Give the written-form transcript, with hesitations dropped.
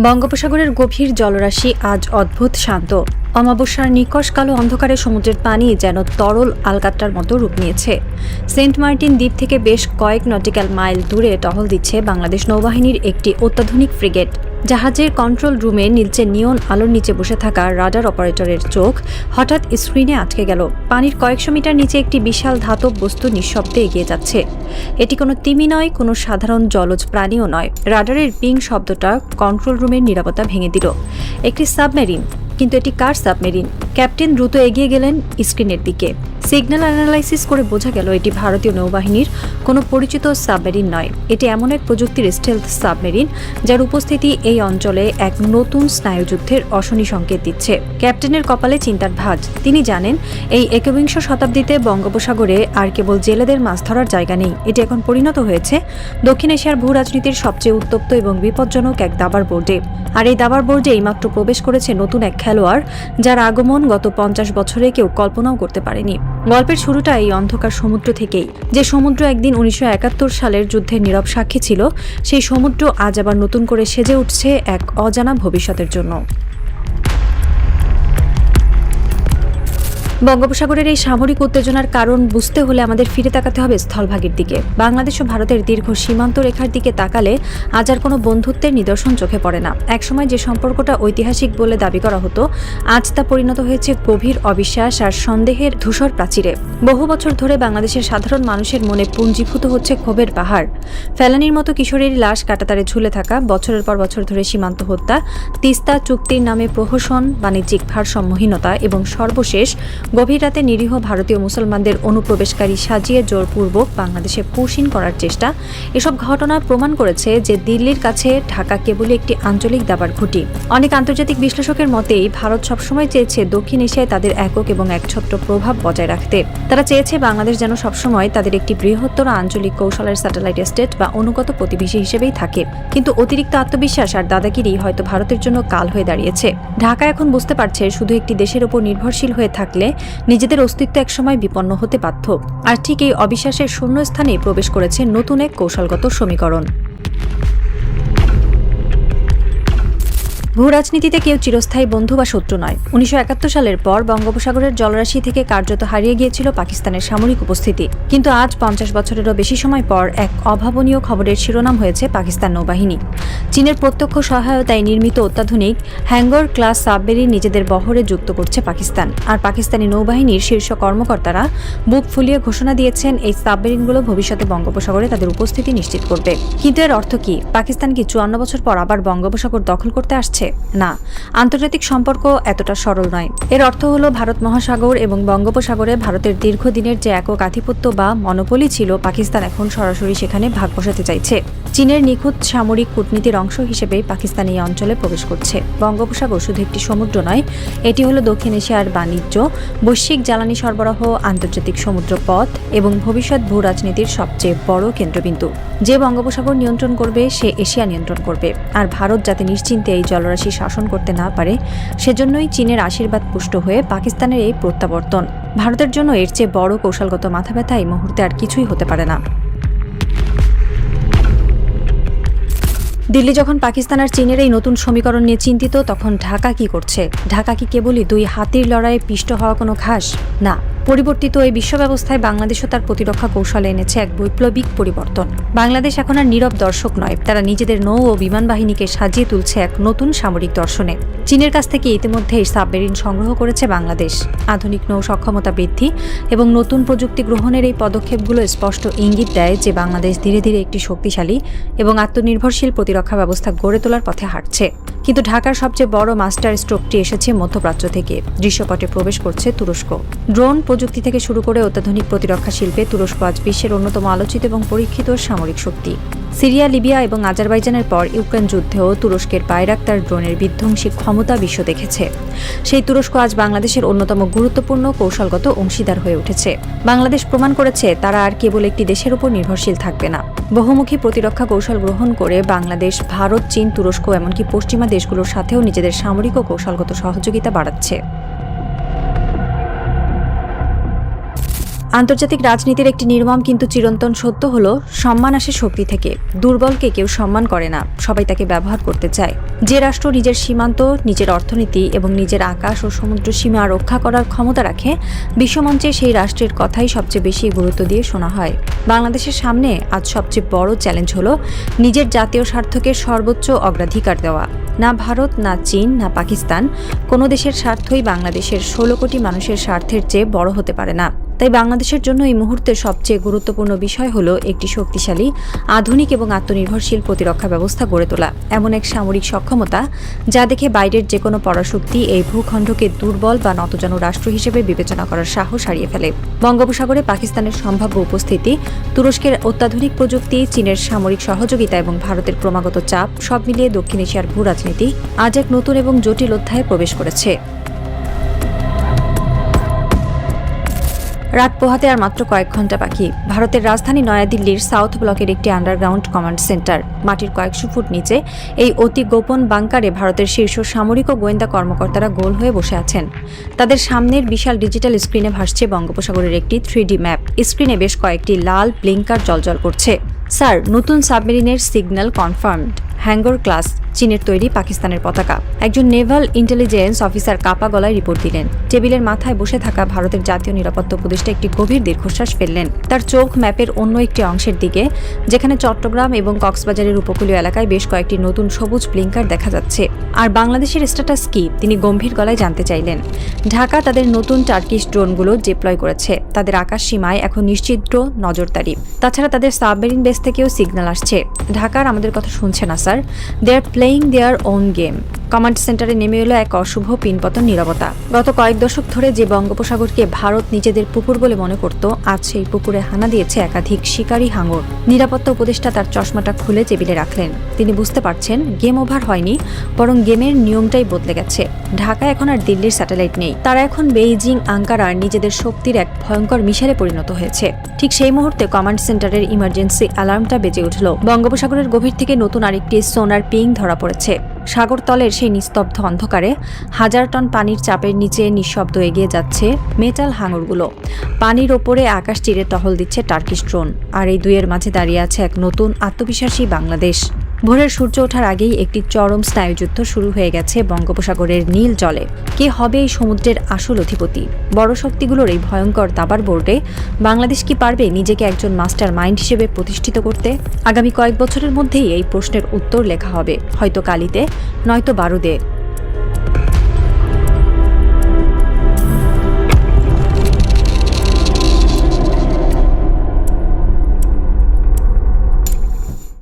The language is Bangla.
বঙ্গোপসাগরের গভীর জলরাশি আজ অদ্ভুত শান্ত। অমাবস্যার নিকষ কালো অন্ধকারে সমুদ্রের পানি যেন তরল আলকাত্রার মতো রূপ নিয়েছে। সেন্ট মার্টিন দ্বীপ থেকে বেশ কয়েক নটিক্যাল মাইল দূরে টহল দিচ্ছে বাংলাদেশ নৌবাহিনীর একটি অত্যাধুনিক ফ্রিগেট। জাহাজের কন্ট্রোল রুমে নীলচে নিয়ন আলোর নিচে বসে থাকা রাডার অপারেটরের চোখ হঠাৎ স্ক্রিনে আটকে গেল। পানির কয়েকশো মিটার নিচে একটি বিশাল ধাতব বস্তু নিঃশব্দে এগিয়ে যাচ্ছে। এটি কোনো তিমি নয়, কোনো সাধারণ জলজ প্রাণীও নয়। রাডারের পিং শব্দটা কন্ট্রোল রুমের নিরাপত্তা ভেঙে দিল। একটি সাবমেরিন, কিন্তু এটি কার সাবমেরিন? ক্যাপ্টেন দ্রুত এগিয়ে গেলেন স্ক্রিনের দিকে। সিগন্যাল অ্যানালাইসিস করে বোঝা গেল এটি ভারতীয় নৌবাহিনীর কোনো পরিচিত সাবমেরিন নয়। এটি এমন এক প্রযুক্তির স্টেলথ সাবমেরিন যার উপস্থিতি এই অঞ্চলে এক নতুন স্নায়ুযুদ্ধের অশনি সংকেত দিচ্ছে। ক্যাপ্টেনের কপালে চিন্তার ভাঁজ। তিনি জানেন এই একবিংশ শতাব্দীতে বঙ্গোপসাগরে আর কেবল জেলেদের মাছ ধরার জায়গা নেই। এটি এখন পরিণত হয়েছে দক্ষিণ এশিয়ার ভূ রাজনীতির সবচেয়ে উত্তপ্ত এবং বিপজ্জনক এক দাবার বোর্ডে। আর এই দাবার বোর্ডে এইমাত্র প্রবেশ করেছে নতুন এক খেলোয়াড়, যার আগমন গত 50 বছরে কেউ কল্পনাও করতে পারেনি। গল্পের শুরুটা এই অন্ধকার সমুদ্র থেকেই। যে সমুদ্র একদিন 1971 সালের যুদ্ধের নীরব সাক্ষী ছিল, সেই সমুদ্র আজ আবার নতুন করে সেজে উঠছে এক অজানা ভবিষ্যতের জন্য। বঙ্গোপসাগরের এই সামরিক উত্তেজনার কারণ বুঝতে হলে আমাদের ফিরে তাকাতে হবে স্থলভাগের দিকে। বাংলাদেশ ও ভারতের দীর্ঘ সীমান্ত রেখার দিকে তাকালে আজ আর কোনো বন্ধুত্বের নিদর্শন চোখে পড়ে না। একসময় যে সম্পর্কটা ঐতিহাসিক বলে দাবি করা হতো, আজ তা পরিণত হয়েছে গভীর অবিশ্বাস আর সন্দেহের ধূসর প্রাচীরে। বহু বছর ধরে বাংলাদেশের সাধারণ মানুষের মনে পুঞ্জীভূত হচ্ছে ক্ষোভের পাহাড়। ফেলানির মতো কিশোরীর লাশ কাটাতারে ঝুলে থাকা, বছরের পর বছর ধরে সীমান্ত হত্যা, তিস্তা চুক্তির নামে প্রহসন, বাণিজ্যিক ভারসাম্যহীনতা এবং সর্বশেষ গভীর রাতে নিরীহ ভারতীয় মুসলমানদের অনুপ্রবেশকারী সাজিয়ে জোরপূর্বক বাংলাদেশে পুশিন করার চেষ্টা। এসব ঘটনা প্রমাণ করেছে যে দিল্লির কাছে ঢাকা কেবলই একটি আঞ্চলিক দাবার ঘুঁটি। অনেক আন্তর্জাতিক বিশ্লেষকের মতেই ভারত সবসময় চেয়েছে দক্ষিণ এশিয়ায় তাদের একক এবং একছত্র প্রভাব বজায় রাখতে। তারা চেয়েছে বাংলাদেশ যেন সবসময় তাদের একটি বৃহত্তর আঞ্চলিক কৌশলের স্যাটেলাইট স্টেট বা অনুগত প্রতিবেশী হিসেবেই থাকে। কিন্তু অতিরিক্ত আত্মবিশ্বাস আর দাদাগিরি হয়তো ভারতের জন্য কাল হয়ে দাঁড়িয়েছে। ঢাকা এখন বুঝতে পারছে শুধু একটি দেশের ওপর নির্ভরশীল হয়ে থাকলে নিজেদের অস্তিত্ব একসময় বিপন্ন হতে বাধ্য। আর ঠিক এই অবিশ্বাসের শূন্যস্থানে প্রবেশ করেছে নতুন এক কৌশলগত সমীকরণ। ভূ রাজনীতিতে কেউ চিরস্থায়ী বন্ধু বা শত্রু নয়। 1971 সালের পর বঙ্গোপসাগরের জলরাশি থেকে কার্যত হারিয়ে গিয়েছিল পাকিস্তানের সামরিক উপস্থিতি। কিন্তু আজ 50 বছরেরও বেশি সময় পর এক অভাবনীয় খবরের শিরোনাম হয়েছে পাকিস্তান নৌবাহিনী। চীনের প্রত্যক্ষ সহায়তায় নির্মিত অত্যাধুনিক হ্যাঙ্গর ক্লাস সাবমেরিন নিজেদের বহরে যুক্ত করছে পাকিস্তান। আর পাকিস্তানি নৌবাহিনীর শীর্ষ কর্মকর্তারা বুক ফুলিয়ে ঘোষণা দিয়েছেন এই সাবমেরিনগুলো ভবিষ্যতে বঙ্গোপসাগরে তাদের উপস্থিতি নিশ্চিত করবে। কিন্তু এর অর্থ কি? পাকিস্তান কি 54 বছর পর আবার বঙ্গোপসাগর দখল করতে আসছে? না, আন্তর্জাতিক সম্পর্ক এতটা সরল নয়। এর অর্থ হলো ভারত মহাসাগর এবং বঙ্গোপসাগরে ভারতের দীর্ঘদিনের যে একক আধিপত্য বা মনোপলি ছিল, পাকিস্তান এখন সরাসরি সেখানে ভাগ বসাতে চাইছে। চীনের নিখুঁত সামরিক কূটনীতির অংশ হিসেবে পাকিস্তান এই অঞ্চলে প্রবেশ করছে। বঙ্গোপসাগর শুধু একটি সমুদ্র নয়, এটি হলো দক্ষিণ এশিয়ার বাণিজ্য, বৈশ্বিক জ্বালানি সরবরাহ, আন্তর্জাতিক সমুদ্র পথ এবং ভবিষ্যৎ ভূ রাজনীতির সবচেয়ে বড় কেন্দ্রবিন্দু। যে বঙ্গোপসাগর নিয়ন্ত্রণ করবে, সে এশিয়া নিয়ন্ত্রণ করবে। আর ভারত যাতে নিশ্চিন্তে এই জলরাশি শাসন করতে না পারে, সেজন্যই চীনের আশীর্বাদ পুষ্ট হয়ে পাকিস্তানের এই প্রত্যাবর্তন। ভারতের জন্য এর চেয়ে বড় কৌশলগত মাথা ব্যথা এই মুহূর্তে আর কিছুই হতে পারে না। দিল্লি যখন পাকিস্তান আর চীনের এই নতুন সমীকরণ নিয়ে চিন্তিত, তখন ঢাকা কি করছে? ঢাকা কি কেবলই দুই হাতির লড়াইয়ে পিষ্ট হওয়া কোনো ঘাস? না, পরিবর্তিত এই বিশ্ব ব্যবস্থায় বাংলাদেশও তার প্রতিরক্ষা কৌশলে এনেছে এক বৈপ্লবিক পরিবর্তন। বাংলাদেশ এখন আর নীরব দর্শক নয়, তারা নিজেদের নৌ ও বিমান বাহিনীকে সাজিয়ে তুলছে এক নতুন সামরিক দর্শনে। চীনের কাছ থেকে ইতিমধ্যে এই সাবমেরিন সংগ্রহ করেছে বাংলাদেশ। আধুনিক নৌ সক্ষমতা বৃদ্ধি এবং নতুন প্রযুক্তি গ্রহণের এই পদক্ষেপগুলো স্পষ্ট ইঙ্গিত দেয় যে বাংলাদেশ ধীরে ধীরে একটি শক্তিশালী এবং আত্মনির্ভরশীল প্রতিরক্ষা ব্যবস্থা গড়ে তোলার পথে হাঁটছে। কিন্তু ঢাকার সবচেয়ে বড় মাস্টার স্ট্রোকটি এসেছে মধ্যপ্রাচ্য থেকে। দৃশ্যপটে প্রবেশ করছে তুরস্ক। ড্রোন প্রযুক্তি থেকে শুরু করে অত্যাধুনিক প্রতিরক্ষা শিল্পে তুরস্ক আজ বিশ্বের অন্যতম আলোচিত এবং পরীক্ষিত সামরিক শক্তি। সিরিয়া, লিবিয়া এবং আজারবাইজানের পর ইউক্রেন যুদ্ধেও তুরস্কের বাইরাক্তার ড্রোনের বিধ্বংসী ক্ষমতা বিশ্ব দেখেছে। সেই তুরস্ক আজ বাংলাদেশের অন্যতম গুরুত্বপূর্ণ কৌশলগত অংশীদার হয়ে উঠেছে। বাংলাদেশ প্রমাণ করেছে তারা আর কেবল একটি দেশের উপর নির্ভরশীল থাকবে না। বহুমুখী প্রতিরক্ষা কৌশল গ্রহণ করে বাংলাদেশ ভারত, চীন, তুরস্ক এমনকি পশ্চিমা দেশগুলোর সাথেও নিজেদের সামরিক ও কৌশলগত সহযোগিতা বাড়াচ্ছে। আন্তর্জাতিক রাজনীতির একটি নির্মম কিন্তু চিরন্তন সত্য হলো, সম্মান আসে শক্তি থেকে। দুর্বলকে কেউ সম্মান করে না, সবাই তাকে ব্যবহার করতে চায়। যে রাষ্ট্র নিজের সীমান্ত, নিজের অর্থনীতি এবং নিজের আকাশ ও সমুদ্র সীমা রক্ষা করার ক্ষমতা রাখে, বিশ্বমঞ্চে সেই রাষ্ট্রের কথাই সবচেয়ে বেশি গুরুত্ব দিয়ে শোনা হয়। বাংলাদেশের সামনে আজ সবচেয়ে বড় চ্যালেঞ্জ হলো নিজের জাতীয় স্বার্থকে সর্বোচ্চ অগ্রাধিকার দেওয়া। না ভারত, না চীন, না পাকিস্তান, কোনো দেশের স্বার্থই বাংলাদেশের 16 কোটি মানুষের স্বার্থের চেয়ে বড় হতে পারে না। তাই বাংলাদেশের জন্য এই মুহূর্তে সবচেয়ে গুরুত্বপূর্ণ বিষয় হলো একটি শক্তিশালী, আধুনিক এবং আত্মনির্ভরশীল প্রতিরক্ষা ব্যবস্থা গড়ে তোলা। এমন এক সামরিক সক্ষমতা যা দেখে বাইরের যে কোনো পরাশক্তি এই ভূখণ্ডকে দুর্বল বা নতজানু রাষ্ট্র হিসেবে বিবেচনা করার সাহস হারিয়ে ফেলে। বঙ্গোপসাগরে পাকিস্তানের সম্ভাব্য উপস্থিতি, তুরস্কের অত্যাধুনিক প্রযুক্তি, চীনের সামরিক সহযোগিতা এবং ভারতের ক্রমাগত চাপ, সব মিলিয়ে দক্ষিণ এশিয়ার ভূ রাজনীতি আজ এক নতুন এবং জটিল অধ্যায়ে প্রবেশ করেছে। রাত পোহাতে আর মাত্র কয়েক ঘন্টা বাকি। ভারতের রাজধানী নয়াদিল্লির সাউথ ব্লকের একটি আন্ডারগ্রাউন্ড কমান্ড সেন্টার, মাটির কয়েকশো ফুট নিচে এই অতি গোপন বাংকারে ভারতের শীর্ষ সামরিক ও গোয়েন্দা কর্মকর্তারা গোল হয়ে বসে আছেন। তাদের সামনের বিশাল ডিজিটাল স্ক্রিনে ভাসছে বঙ্গোপসাগরের একটি 3D ম্যাপ। স্ক্রিনে বেশ কয়েকটি লাল ব্লিঙ্কার জ্বলজ্বল করছে। স্যার, নতুন সাবমেরিনের সিগন্যাল কনফার্মড। হ্যাঙ্গর ক্লাস, চীনের তৈরি, পাকিস্তানের পতাকা। একজন নেভাল ইন্টেলিজেন্স অফিসার কাপা গলায় রিপোর্ট দিলেন। টেবিলের মাথায় বসে থাকা ভারতের জাতীয় নিরাপত্তা উপদেষ্টা একটি গভীর দীর্ঘশ্বাস ফেললেন। তার চোখ ম্যাপের অন্য একটি অংশের দিকে, যেখানে চট্টগ্রাম এবং কক্সবাজারের উপকূলীয় এলাকায় বেশ কয়েকটি নতুন সবুজ ব্লিঙ্কার দেখা যাচ্ছে। আর বাংলাদেশের স্ট্যাটাস কি, তিনি গম্ভীর গলায় জানতে চাইলেন। ঢাকা তাদের নতুন টার্কিশ ড্রোনগুলো ডিপ্লয় করেছে। তাদের আকাশ সীমায় এখন নিশ্চিদ্র নজরদারি। তাছাড়া তাদের সাবমেরিন বেস থেকেও সিগন্যাল আসছে। ঢাকার আমাদের কথা শুনছে না sir, they are playing their own game. Command সেন্টারে নেমে এলো এক অশুভ পিনপতন নীরবতা। গত কয়েক দশক ধরে যে বঙ্গোপসাগরকে ভারত নিজেদের পুকুর বলে মনে করত, আজ সেই পুকুরে হানা দিয়েছে একাধিক শিকারী হাঙর। নিরাপত্তা উপদেষ্টা তার চশমাটা খুলে টেবিলে রাখলেন। তিনি বুঝতে পারছেন গেম ওভার হয়নি, বরং গেমের নিয়মটাই বদলে গেছে। ঢাকা এখন আর দিল্লির স্যাটেলাইট নেই, তারা এখন বেইজিং, আঙ্কারার নিজেদের শক্তির এক ভয়ঙ্কর মিশালে পরিণত হয়েছে। ঠিক সেই মুহূর্তে কমান্ড সেন্টারের ইমার্জেন্সি অ্যালার্মটা বেজে উঠল। বঙ্গোপসাগরের গভীর থেকে নতুন আরেকটি সোনার পিং ধরা পড়েছে। সাগরতলের সেই নিস্তব্ধ অন্ধকারে হাজার টন পানির চাপের নিচে নিঃশব্দ এগিয়ে যাচ্ছে মেটাল হাঙরগুলো। পানির ওপরে আকাশ চিরে টহল দিচ্ছে টার্কিশ ড্রোন। আর এই দুইয়ের মাঝে দাঁড়িয়ে আছে এক নতুন আত্মবিশ্বাসী বাংলাদেশ। ভোরের সূর্য ওঠার আগেই একটি চরম স্নায়ুযুদ্ধ শুরু হয়ে গেছে বঙ্গোপসাগরের নীল জলে। কে হবে এই সমুদ্রের আসল অধিপতি? বড় শক্তিগুলোর এই ভয়ঙ্কর দাবার বোর্ডে বাংলাদেশ কি পারবে নিজেকে একজন মাস্টার মাইন্ড হিসেবে প্রতিষ্ঠিত করতে? আগামী কয়েক বছরের মধ্যেই এই প্রশ্নের উত্তর লেখা হবে, হয়তো কালিতে, নয়তো বারুদে।